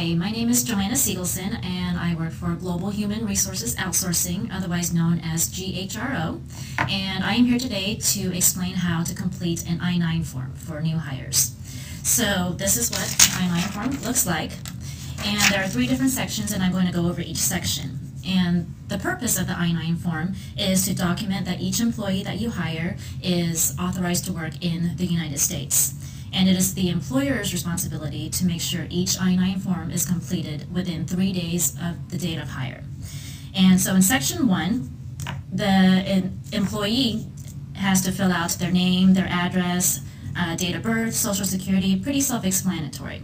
Hi, my name is Joanna Siegelson, and I work for Global Human Resources Outsourcing, otherwise known as GHRO, and I am here today to explain how to complete an I-9 form for new hires. So this is what an I-9 form looks like, and there are three different sections, and I'm going to go over each section. And the purpose of the I-9 form is to document that each employee that you hire is authorized to work in the United States. And it is the employer's responsibility to make sure each I-9 form is completed within 3 days of the date of hire. And so in Section 1, the employee has to fill out their name, their address, date of birth, social security, pretty self-explanatory.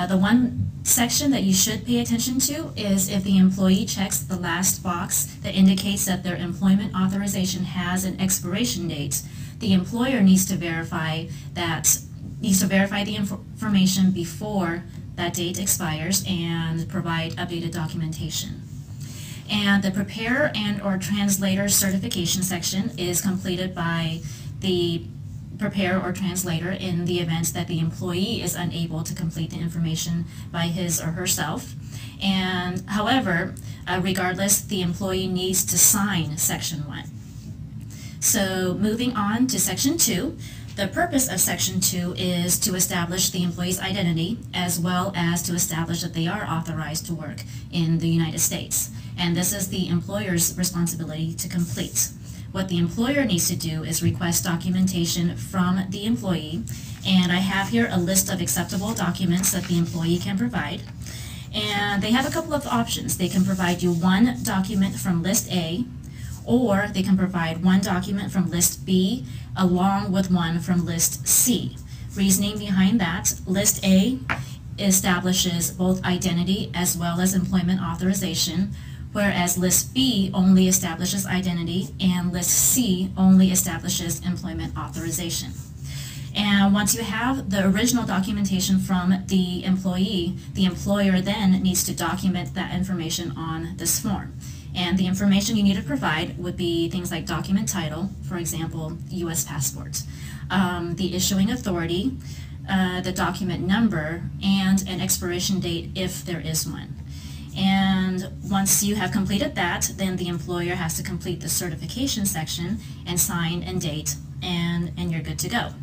The one section that you should pay attention to is if the employee checks the last box that indicates that their employment authorization has an expiration date. The employer needs to verify the information before that date expires and provide updated documentation. And the preparer and or translator certification section is completed by the preparer or translator in the event that the employee is unable to complete the information by his or herself. And however, regardless, the employee needs to sign Section 1. So moving on to Section 2, the purpose of Section 2 is to establish the employee's identity as well as to establish that they are authorized to work in the United States. And this is the employer's responsibility to complete. What the employer needs to do is request documentation from the employee, and I have here a list of acceptable documents that the employee can provide. And they have a couple of options. They can provide you one document from List A, or they can provide one document from List B along with one from List C. Reasoning behind that, List A establishes both identity as well as employment authorization, whereas List B only establishes identity and List C only establishes employment authorization. And once you have the original documentation from the employee, the employer then needs to document that information on this form. And the information you need to provide would be things like document title, for example, U.S. passport, the issuing authority, the document number, and an expiration date if there is one. And once you have completed that, then the employer has to complete the certification section and sign and date, and you're good to go.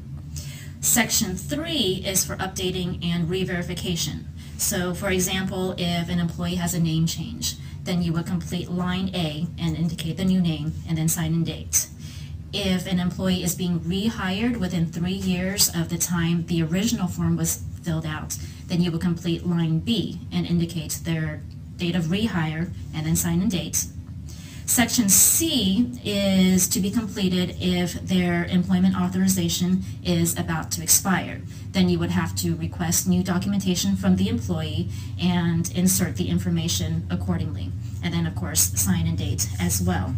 Section 3 is for updating and re-verification. So for example, if an employee has a name change, then you would complete line A and indicate the new name and then sign and date. If an employee is being rehired within 3 years of the time the original form was filled out, then you would complete line B and indicate their date of rehire and then sign and date. Section C is to be completed if their employment authorization is about to expire. Then you would have to request new documentation from the employee and insert the information accordingly. And then, of course, sign and date as well.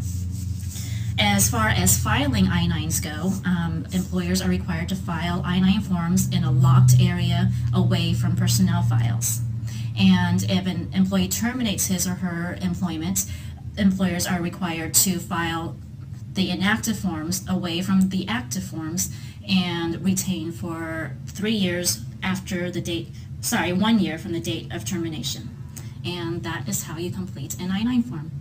As far as filing I-9s go, employers are required to file I-9 forms in a locked area away from personnel files. And if an employee terminates his or her employment, employers are required to file the inactive forms away from the active forms and retain for 3 years after the date, 1 year from the date of termination. And that is how you complete an I-9 form.